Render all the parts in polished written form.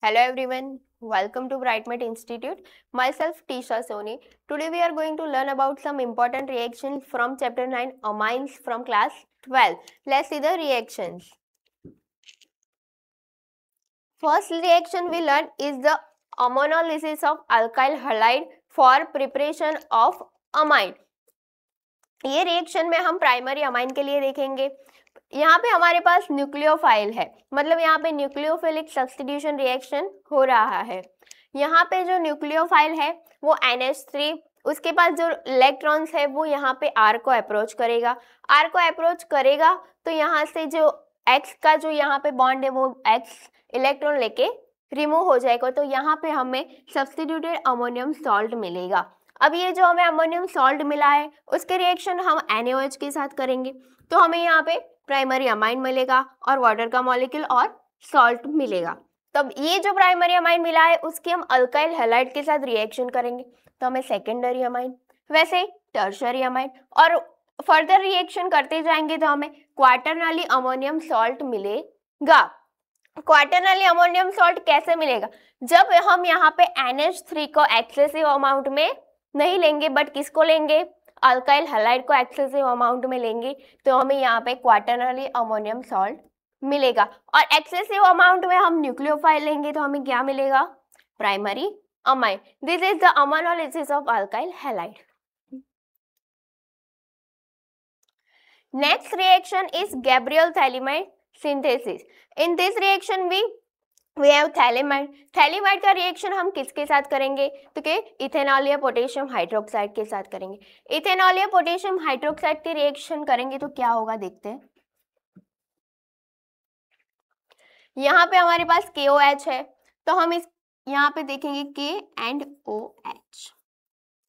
Hello everyone, welcome to Brightmate Institute. Myself Tisha Soni. Today we are going to learn about some important reactions from chapter 9 amines from class 12. Let's see the reactions. First reaction we learn is the ammonolysis of alkyl halide for preparation of amine. ये reaction में हम primary amine के लिए देखेंगे. यहाँ पे हमारे पास nucleophile है, मतलब यहाँ पे न्यूक्लियोफिलिक सब्स्टिट्यूशन रिएक्शन हो रहा है. यहाँ पे जो न्यूक्लियोफाइल है वो NH3, उसके पास जो इलेक्ट्रॉन्स है वो यहाँ पे R को अप्रोच करेगा. R को अप्रोच करेगा तो यहाँ से जो X का जो यहाँ पे बॉन्ड है वो X इलेक्ट्रॉन लेके रिमूव हो जाएगा. तो यहाँ पे हमें सब्स्टिट्यूटेड अमोनियम सॉल्ट मिलेगा. अब ये जो हमें अमोनियम सॉल्ट मिला है उसके रिएक्शन हम NaOH के साथ करेंगे तो हमें यहाँ पे प्राइमरी अमाइन मिलेगा और वाटर का मॉलिक्यूल और सॉल्ट मिलेगा. तब ये जो प्राइमरी अमाइन मिला है उसके हम अल्काइल हैलाइड के साथ रिएक्शन करेंगे तो हमें सेकेंडरी अमाइन, वैसे टर्शियरी अमाइन, और फर्दर रिएक्शन करते जाएंगे तो हमें क्वाटरनरी अमोनियम सॉल्ट मिलेगा. क्वाटरनरी अमोनियम सॉल्ट कैसे मिलेगा? जब हम यहाँ पे NH3 को एक्सेसिव अमाउंट में नहीं लेंगे बट किसको लेंगे, अल्काइल हैलाइड को एक्सेसिव अमाउंट में लेंगे तो हमें यहाँ पे क्वाटरनरी अमोनियम सॉल्ट मिलेगा. और एक्सेसिव अमाउंट में हम न्यूक्लियोफाइल लेंगे तो हमें क्या मिलेगा, primary amine. This is the ammonolysis of alkyl halide. Next reaction is Gabriel-phthalimide synthesis. In this reaction we have thaliamide. Phthalimide का रिएक्शन हम किसके साथ करेंगे तो के इथेनॉल या पोटेशियम हाइड्रोक्साइड के साथ करेंगे. इथेनॉल या पोटेशियम हाइड्रोक्साइड के रिएक्शन करेंगे तो क्या होगा देखते हैं. यहाँ पे हमारे पास KOH है तो हम इस यहाँ पे देखेंगे K and OH.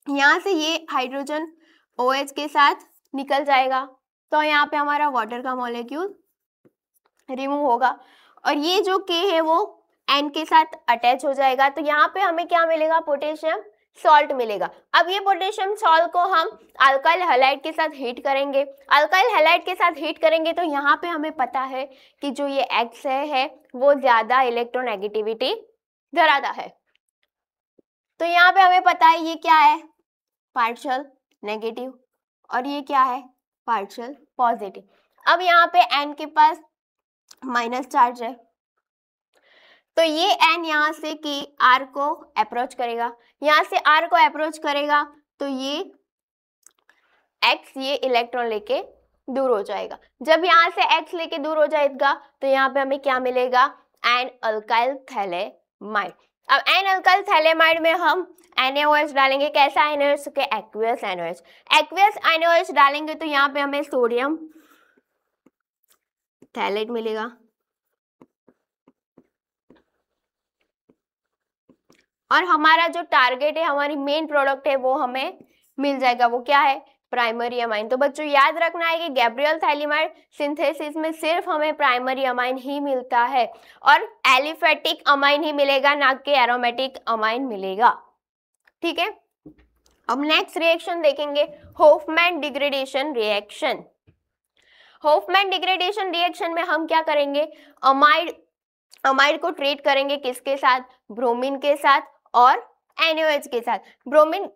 यहाँ से ये हाइड्रोजन OH के साथ निकल जाएगा तो यहाँ पे हमारा वाटर का मॉलिक्यूल रिमूव होगा और ये जो K है वो N के साथ अटैच हो जाएगा तो यहाँ पे हमें क्या मिलेगा, पोटेशियम सॉल्ट मिलेगा. अब ये पोटेशियम सॉल्ट को हम अल्काइल हैलाइड के साथ हीट करेंगे. अल्काइल हैलाइड के साथ हीट करेंगे तो यहाँ पे हमें पता है कि जो ये X है वो ज्यादा इलेक्ट्रोनेगेटिविटी धराता है. तो यहाँ पे हमें पता है ये क्या है, पार्शियल नेगेटिव, और ये क्या है, पार्शियल पॉजिटिव. अब यहाँ पे N के पास माइनस चार्ज है तो ये N यहाँ से कि R को अप्रोच करेगा, यहाँ से R को अप्रोच करेगा तो ये X ये इलेक्ट्रॉन लेके दूर हो जाएगा. जब यहाँ से X लेके दूर हो जाएगा तो यहाँ पे हमें क्या मिलेगा, N अल्काइल थैलेमाइड. अब N अल्काइल थैलेमाइड में हम NaOH डालेंगे. कैसा NaOH के, एक्वियस NaOH. एक्वियस NaOH डालेंगे तो यहाँ पे हमें सोडियम थैलेट मिलेगा और हमारा जो टारगेट है, हमारी मेन प्रोडक्ट है वो हमें मिल जाएगा. वो क्या है, प्राइमरी अमाइन. तो बच्चों याद रखना है कि गैब्रियल-थैलीमाइड सिंथेसिस में सिर्फ हमें प्राइमरी अमाइन ही मिलता है और एलिफेटिक अमाइन ही मिलेगा, ना कि एरोमेटिक अमाइन मिलेगा. ठीक है. अब नेक्स्ट रिएक्शन देखेंगे, Hofmann degradation reaction. Hofmann degradation reaction में हम क्या करेंगे, अमाइड को ट्रीट करेंगे किसके साथ, ब्रोमीन के साथ और NaOH के साथ. ब्रोमीन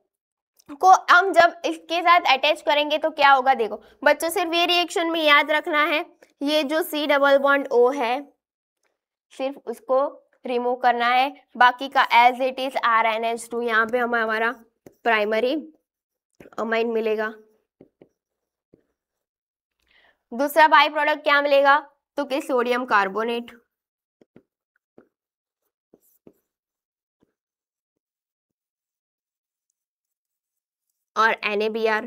को हम जब इसके साथ अटैच करेंगे तो क्या होगा, देखो बच्चों सिर्फ ये रिएक्शन में याद रखना है, ये जो C डबल बॉन्ड O है सिर्फ उसको रिमूव करना है, बाकी का एज इट इज RnH2. यहाँ पे हमारा प्राइमरी अमाइन मिलेगा. दूसरा बाई प्रोडक्ट क्या मिलेगा तो कि सोडियम कार्बोनेट और NaBr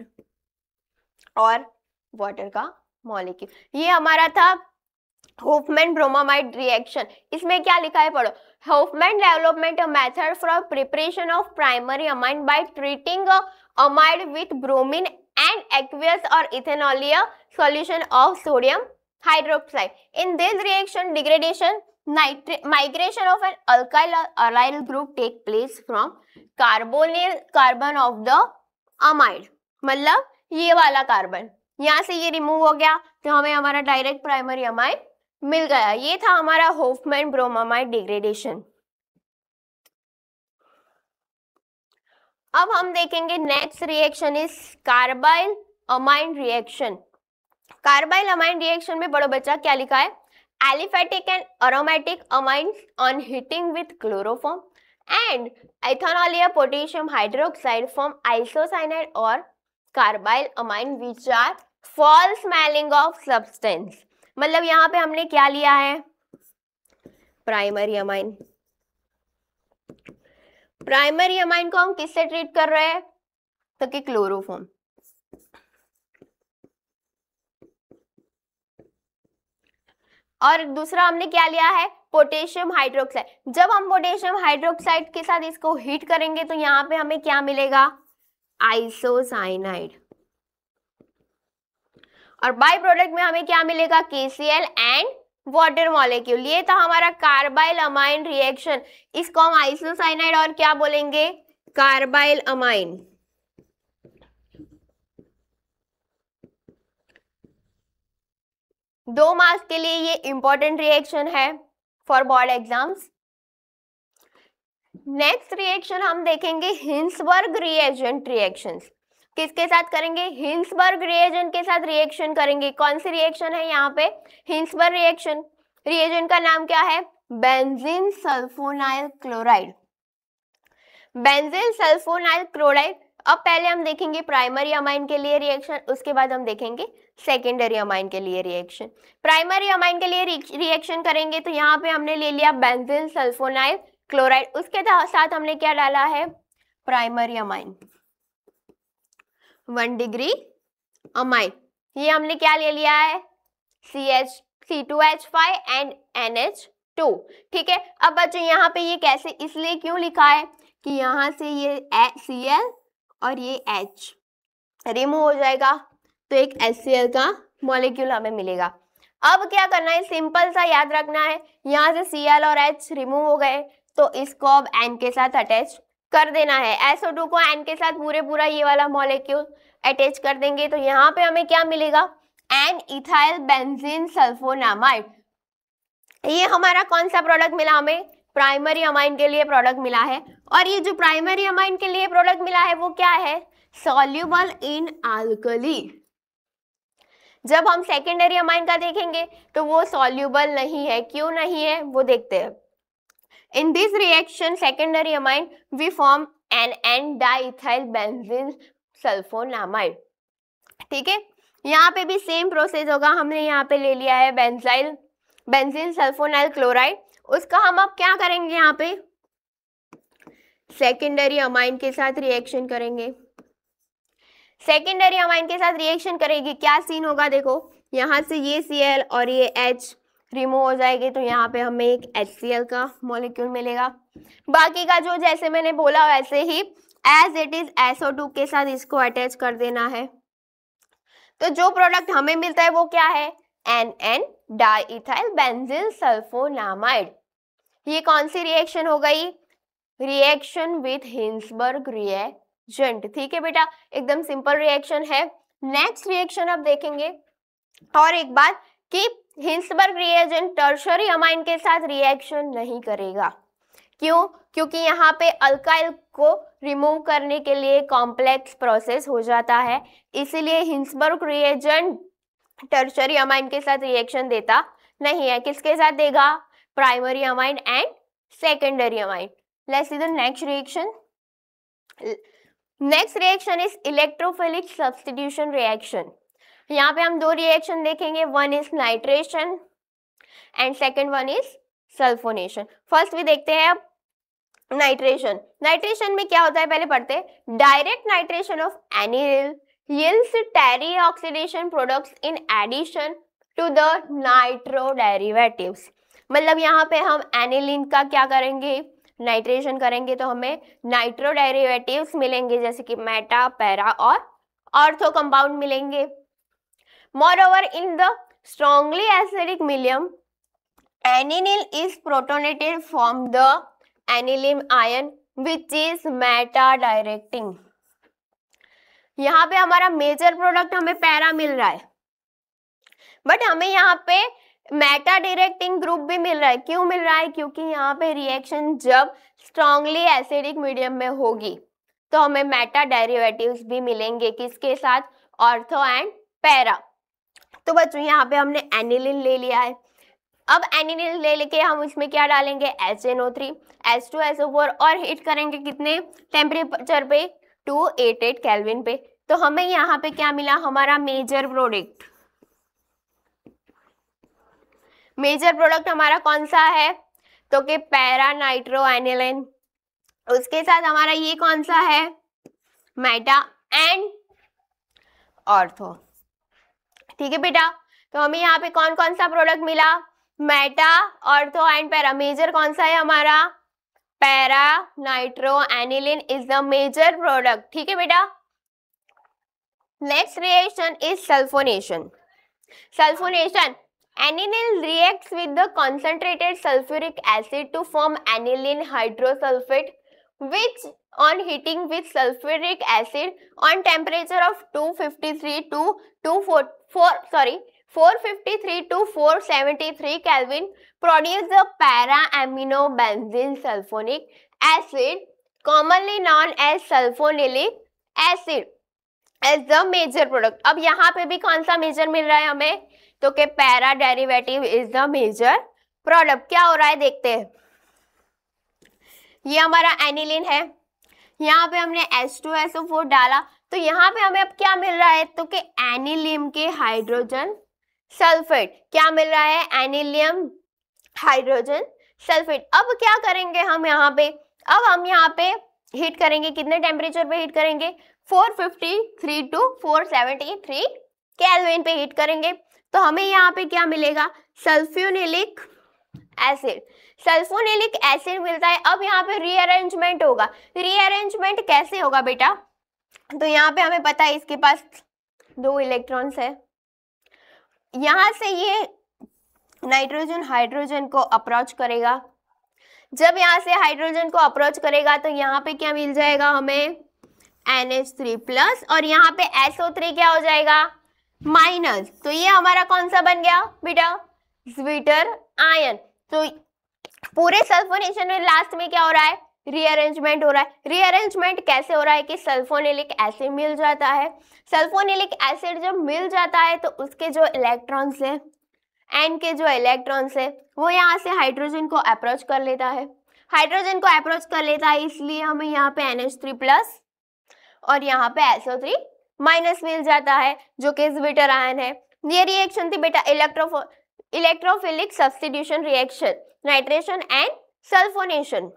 और वाटर का मॉलिक्यूल. ये हमारा था होफमैन ब्रोमामाइड रिएक्शन. इसमें क्या लिखा है पढ़ो, Hofmann development a method for preparation of primary amine by treating amide with bromine and aqueous or ethanol solution of sodium hydroxide. In this reaction degradation, migration of an alkyl or aryl group take place from carbonyl carbon of the amide. मतलब ये वाला carbon यहाँ से ये remove हो गया तो हमें हमारा डायरेक्ट प्राइमरी अमाइड मिल गया. ये था हमारा होफमैन ब्रोमामाइड डिग्रेडेशन. अब हम देखेंगे next reaction is carbylamine reaction. Carbylamine reaction में बड़ो बच्चा क्या लिखा है, aliphatic and aromatic amines on heating with chloroform and ethanol या पोटेशियम हाइड्रोक्साइड फॉर्म आइसोसाइनाइड और carbylamine which are foul smelling of substance. मतलब यहाँ पे हमने क्या लिया है, प्राइमरी अमाइन। प्राइमरी अमाइन को हम किससे ट्रीट कर रहे हैं, तो कि क्लोरोफॉर्म। और दूसरा हमने क्या लिया है, पोटेशियम हाइड्रोक्साइड। जब हम पोटेशियम हाइड्रोक्साइड के साथ इसको हीट करेंगे तो यहाँ पे हमें क्या मिलेगा, आइसोसाइनाइड। और बाय प्रोडक्ट में हमें क्या मिलेगा, KCl एंड वाटर मॉलिक्यूल। ये था हमारा कार्बाइल अमाइन रिएक्शन। इसको हम आइसोसाइनाइड और क्या बोलेंगे, कार्बाइल अमाइन। दो मार्क्स के लिए ये इंपॉर्टेंट रिएक्शन है for board exams. Next reaction हम देखेंगे हिंसबर्ग रिएजेंट रिएक्शंस। किसके साथ करेंगे, हिंसबर्ग रिएजेंट के साथ रिएक्शन करेंगे। कौन सी रिएक्शन है यहाँ पे, हिंसबर्ग रिएक्शन। रिएजेंट का नाम क्या है, benzene sulfonyl chloride. Benzene sulfonyl chloride. अब पहले हम देखेंगे प्राइमरी अमाइन के लिए रिएक्शन, उसके बाद हम देखेंगे सेकेंडरी अमाइन के लिए रिएक्शन। प्राइमरी अमाइन के लिए रिएक्शन करेंगे तो यहाँ पे हमने ले लिया बेंजीन सल्फोनाइल क्लोराइड, उसके साथ हमने क्या डाला है, प्राइमरी अमाइन 1 डिग्री अमाइन। ये हमने क्या ले लिया है, C2H5 एंड NH2। ठीक है। अब बच्चों यहाँ पे ये कैसे, इसलिए क्यों लिखा है कि यहाँ से ये Cl और ये H रिमूव हो जाएगा तो एक HCl का मॉलिक्यूल हमें मिलेगा। अब क्या करना है, सिंपल सा याद रखना है, यहाँ से Cl और H रिमूव हो गए तो इसको अब N के साथ अटैच कर देना है। SO2 को N के साथ पूरा ये वाला मॉलिक्यूल अटैच कर देंगे तो यहाँ पे हमें क्या मिलेगा, N इथाइल बेंजीन सल्फोनामाइड। ये हमारा कौन सा प्रोडक्ट मिला, हमें प्राइमरी अमाइन के लिए प्रोडक्ट मिला है। और ये जो प्राइमरी अमाइन के लिए प्रोडक्ट मिला है वो क्या है, सॉल्युबल इन अल्कली। जब हम सेकेंडरी अमाइन का देखेंगे तो वो सॉल्युबल नहीं है। क्यों नहीं है वो देखते हैं। In this reaction secondary amine we form an N-diethyl benzene sulfonamide। ठीक है, यहाँ पे भी सेम प्रोसेस होगा। हमने यहाँ पे ले लिया है बेंजीन सल्फोनाइल क्लोराइड, उसका हम अब क्या करेंगे, यहाँ पे सेकेंडरी अमाइन के साथ रिएक्शन करेंगे। सेकेंडरी अमाइन के साथ रिएक्शन करेंगे, क्या सीन होगा, देखो यहाँ से ये Cl और ये H रिमूव हो जाएगी तो यहाँ पे हमें एक HCl का मॉलिक्यूल मिलेगा। बाकी का जो जैसे मैंने बोला वैसे ही एज इट इज SO2 के साथ इसको अटैच कर देना है। तो जो प्रोडक्ट हमें मिलता है वो क्या है, NN डाइइथाइल बेंजीन सल्फोनामाइड। ये कौन सी रिएक्शन हो गई, रिएक्शन विथ हिंसबर्ग रिएजेंट। ठीक है बेटा, एकदम सिंपल रिएक्शन है। नेक्स्ट रिएक्शन अब देखेंगे। और एक बात कि हिंसबर्ग रिएजेंट टर्शरी अमाइन के साथ रिएक्शन नहीं करेगा। क्यों, क्योंकि यहाँ पे अल्काइल को रिमूव करने के लिए कॉम्प्लेक्स प्रोसेस हो जाता है, इसलिए हिंसबर्ग रिएजेंट टर्शरी अमाइन के साथ रिएक्शन देता नहीं है। किसके साथ देगा, primary amine and secondary amine. Let's see the next reaction. Next reaction is electrophilic substitution reaction. यहाँ पे हम दो रिएक्शन देखेंगे, one is nitration and second one is sulphonation. First भी देखते हैं अब नाइट्रेशन। नाइट्रेशन में क्या होता है पहले पढ़ते हैं। Direct nitration of एनिल yields terry oxidation products in addition to the nitro derivatives। मतलब यहाँ पे हम एनिलीन का क्या करेंगे, नाइट्रेशन करेंगे तो हमें नाइट्रो डेरिवेटिव्स मिलेंगे, जैसे कि मेटा, पैरा और ऑर्थो कंपाउंड मिलेंगे। Moreover, in the strongly acidic medium, aniline is protonated from the aniline ion which is meta directing। यहाँ पे हमारा मेजर प्रोडक्ट हमें पैरा मिल रहा है, बट हमें यहाँ पे मेटा डायरेक्टिंग ग्रुप भी मिल रहा है। क्यों मिल रहा है, क्योंकि यहाँ पे रिएक्शन जब स्ट्रांगली एसिडिक मीडियम में होगी तो हमें मेटा डेरिवेटिव्स भी मिलेंगे किसके साथ, ऑर्थो एंड पैरा। तो बच्चों यहाँ पे हमने एनिलीन ले लिया है। अब एनिलीन ले लेके हम इसमें क्या डालेंगे, HNO3 H2SO4 और हीट करेंगे कितने टेम्परेचर पे, 288 केल्विन पे। तो हमें यहाँ पे क्या मिला, हमारा मेजर प्रोडक्ट। मेजर प्रोडक्ट हमारा कौन सा है, तो कि पैरा नाइट्रो एनिलीन। उसके साथ हमारा ये कौन सा है, मेटा एंड ऑर्थो। ठीक है बेटा, तो हमें यहाँ पे कौन कौन सा प्रोडक्ट मिला, meta, ortho and para. Major कौन सा है हमारा, para nitro aniline is the major product. ठीक है बेटा। Next reaction is sulphonation. Sulphonation, aniline reacts with the concentrated sulfuric acid to form aniline hydrosulfate, which on heating with sulfuric acid on temperature of 453 to 473 Kelvin produce the para-aminobenzene sulfonic acid, commonly known as sulfonylic acid, as the major product। अब यहाँ पे भी कौन सा major मिल रहा है हमें, तो कि para derivative is the major product. क्या हो रहा है देखते हैं। ये हमारा एनिलीन है, यहाँ पे हमने H2SO4 डाला, तो यहाँ पे हमें अब क्या मिल रहा है, तो कि एनिलियम के हाइड्रोजन सल्फेट। क्या मिल रहा है, एनिलियम हाइड्रोजन सल्फेट। अब क्या करेंगे हम यहाँ पे, अब हम यहाँ पे हीट करेंगे, कितने टेम्परेचर पे हीट करेंगे, 453 टू 473 केल्विन पे हीट करेंगे। तो हमें यहाँ पे क्या मिलेगा, सल्फ्यूनिलिक एसिड। सल्फोनिलिक एसिड मिलता है। अब यहाँ पे रीअरेंजमेंट होगा। रीअरेंजमेंट कैसे होगा बेटा, तो यहाँ पे हमें पता है इसके पास 2 इलेक्ट्रॉन्स है। यहाँ से ये नाइट्रोजन हाइड्रोजन को अप्रोच करेगा। जब यहाँ से हाइड्रोजन को अप्रोच करेगा तो यहाँ पे क्या मिल जाएगा हमें, NH3+, और यहाँ पे SO3 क्या हो जाएगा, माइनस। तो ये हमारा कौन सा बन गया बेटा, ज्विटर आयन। तो पूरे सल्फोनेशन में लास्ट में क्या हो रहा है, रीअरेंजमेंट हो रहा है। रीअरेंजमेंट कैसे हो रहा है कि सल्फोनिलिक एसिड मिल जाता है। सल्फोनिलिक एसिड जब मिल जाता है तो उसके जो इलेक्ट्रॉन्स है, एन के जो इलेक्ट्रॉन्स है, वो यहाँ से हाइड्रोजन को अप्रोच कर लेता है। हाइड्रोजन को अप्रोच कर लेता है, इसलिए हमें यहाँ पे NH3+ और यहाँ पे SO3- मिल जाता है, जो कि ज्विटर आयन है। ये रिएक्शन थी बेटा electrophilic substitution reaction, nitration and sulphonation.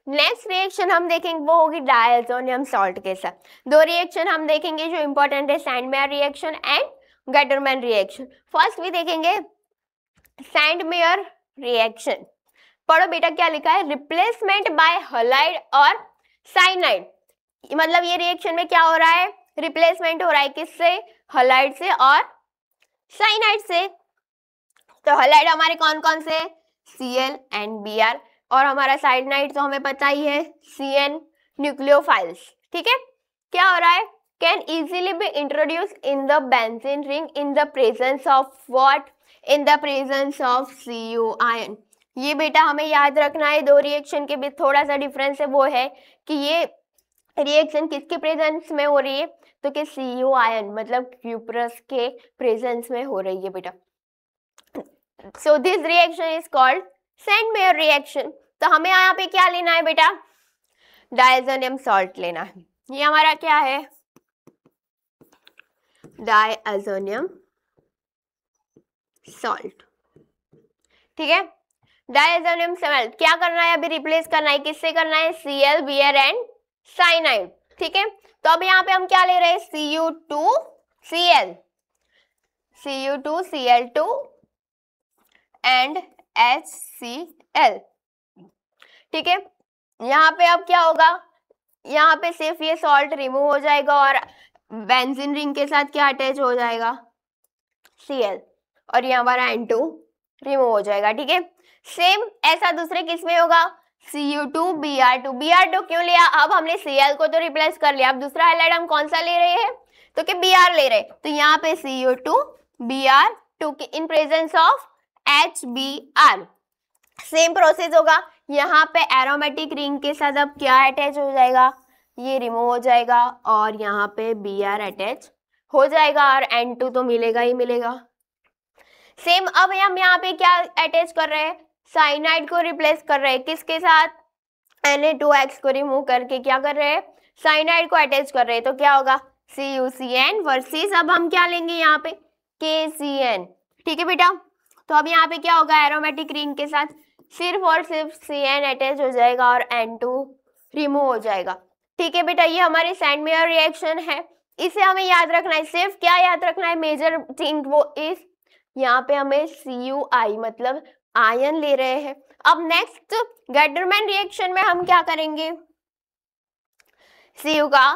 Next reaction हम देखेंगे वो होगी डायज़ोनियम सॉल्ट के साथ। 2 रिएक्शन हम देखेंगे जो इंपॉर्टेंट है, Sandmeyer reaction and Gattermann reaction. First भी देखेंगे सैंडमेयर रिएक्शन। पढ़ो बेटा क्या लिखा है, रिप्लेसमेंट बाय हलाइड और साइनाइड। मतलब ये रिएक्शन में क्या हो रहा है, रिप्लेसमेंट हो रहा है किससे, हलाइड से और साइनाइड से। तो हलाइड हमारे कौन कौन से, Cl एंड Br, और हमारा साइनाइड तो हमें पता ही है CN न्यूक्लियोफाइल्स। ठीक है, क्या हो रहा है, can easily B introduce in the benzene ring in the presence of what, in the presence of Cu ion. ये बेटा हमें याद रखना है, 2 रिएक्शन के बीच थोड़ा सा डिफरेंस है, वो है कि ये रिएक्शन किसके प्रेजेंस में हो रही है, तो कि Cu आयन मतलब क्यूप्रस के प्रेजेंस में हो रही है बेटा। So this reaction is called Sandmeyer reaction. तो हमें यहाँ पे क्या लेना है बेटा, डायज़ोनियम सॉल्ट लेना है। ये हमारा क्या है, डायज़ोनियम सॉल्ट। ठीक है, डायज़ोनियम सॉल्ट क्या करना है, अभी रिप्लेस करना है, किससे करना है, Cl, Br एंड साइनाइड। ठीक है, तो अब यहाँ पे हम क्या ले रहे हैं, Cu2Cl, Cu2Cl2 एंड HCl। ठीक है, यहाँ पे अब क्या होगा, यहाँ पे सिर्फ ये सॉल्ट रिमूव हो जाएगा और बेंजीन रिंग के साथ क्या अटैच हो जाएगा, Cl, और ये हमारा N2 रिमूव हो जाएगा। ठीक है, सेम ऐसा दूसरे किस में होगा, Cu2Br2। Br2 क्यों लिया, अब हमने Cl को तो रिप्लेस कर लिया, अब दूसरा हाइलाइट हम कौन सा ले रहे हैं, तो कि Br ले रहे हैं। तो यहाँ पे Cu2Br2 in presence of HBr। Same process होगा, यहाँ पे एरोमेटिक रिंग के साथ अब क्या अटैच हो जाएगा, ये रिमूव हो जाएगा और यहाँ पे Br अटैच हो जाएगा और N2 तो मिलेगा ही मिलेगा। सेम अब हम यहाँ पे क्या अटैच कर रहे हैं, साइनाइड को रिप्लेस कर रहे हैं किसके साथ, Na2X को रिमूव करके क्या कर रहे हैं, साइनाइड को अटैच कर रहे हैं, तो क्या होगा CuCN वर्सेस अब हम क्या लेंगे यहाँ पे KCN। ठीक है बेटा, तो अब यहाँ पे क्या होगा, एरोमेटिक रिंग के साथ सिर्फ और सिर्फ Cn अटैच हो जाएगा और N2 रिमूव हो जाएगा। ठीक है बेटा, ये हमारे सैंडमेयर रिएक्शन है, इसे हमें याद रखना है। सिर्फ क्या याद रखना है, मेजर थिंग वो इस, यहाँ पे हमें CuI मतलब आयन ले रहे हैं। अब नेक्स्ट गैटरमैन रिएक्शन में हम क्या करेंगे, Cu का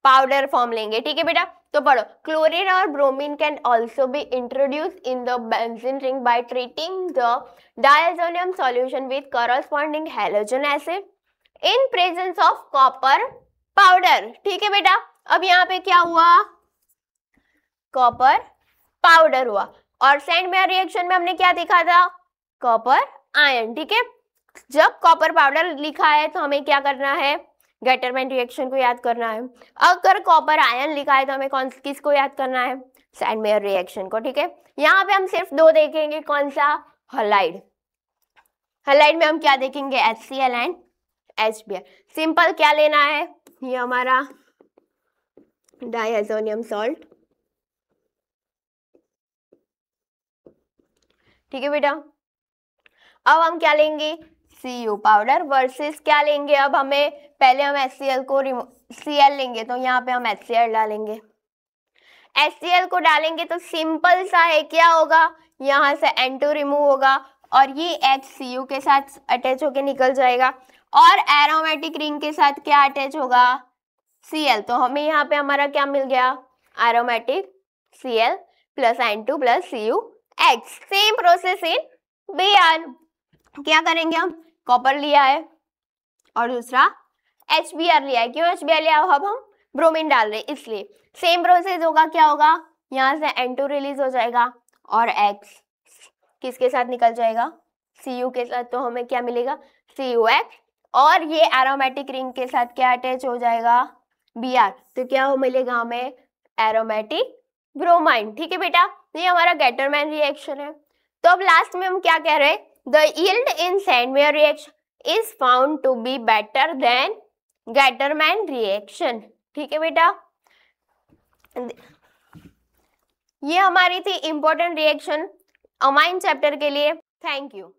पाउडर फॉर्म लेंगे। ठीक है बेटा, तो पढ़ो, क्लोरीन और bromine can also be introduce in the benzene ring by treating the diazonium solution with corresponding halogen acid in presence of copper powder. ठीक है बेटा, अब यहाँ पे क्या हुआ, कॉपर पाउडर हुआ और सैंडमेयर रिएक्शन में हमने क्या देखा था, कॉपर आयन। ठीक है, जब कॉपर पाउडर लिखा है तो हमें क्या करना है, गैटरमैन रिएक्शन को याद करना है। अगर कॉपर आयन लिखा है तो हमें किसको याद करना है, सैंडमेयर रिएक्शन को। ठीक है, यहाँ पे हम सिर्फ दो देखेंगे, कौन सा, हलाइड। हलाइड में हम क्या देखेंगे, HCl एंड HBr। सिंपल क्या लेना है, ये हमारा डायazonium सॉल्ट। ठीक है बेटा, अब हम क्या लेंगे, Cu पाउडर वर्सेस क्या लेंगे, अब हमें पहले हम HCl को Cl लेंगे तो यहाँ पे हम HCl डालेंगे। HCl को डालेंगे तो सिंपल सा है, क्या होगा, यहाँ से N2 रिमूव होगा और ये H Cu के साथ अटैच होके निकल जाएगा और एरोमेटिक रिंग के साथ क्या अटैच होगा, Cl। तो हमें यहाँ पे हमारा क्या मिल गया, aromatic Cl plus N2 plus CuX। Same process in Br, क्या करेंगे हम, कॉपर लिया है और दूसरा HBr लिया है, क्यों HBr लिया, अब हम ब्रोमीन डाल रहे हैं इसलिए। सेम प्रोसेस होगा, क्या होगा, यहाँ से N2 रिलीज हो जाएगा और X किसके साथ निकल जाएगा, Cu के साथ, तो हमें क्या मिलेगा, CuX और ये एरोमेटिक रिंग के साथ क्या अटैच हो जाएगा, Br, तो क्या हो मिलेगा हमें, एरोमेटिक ब्रोमाइन। ठीक है बेटा, ये हमारा गैटरमैन रिएक्शन है। तो अब लास्ट में हम क्या कह रहे हैं, the yield in Sandmeyer reaction is found to be better than Gattermann reaction. ठीक है बेटा, ये हमारी थी इंपॉर्टेंट रिएक्शन अमाइन चैप्टर के लिए। Thank you.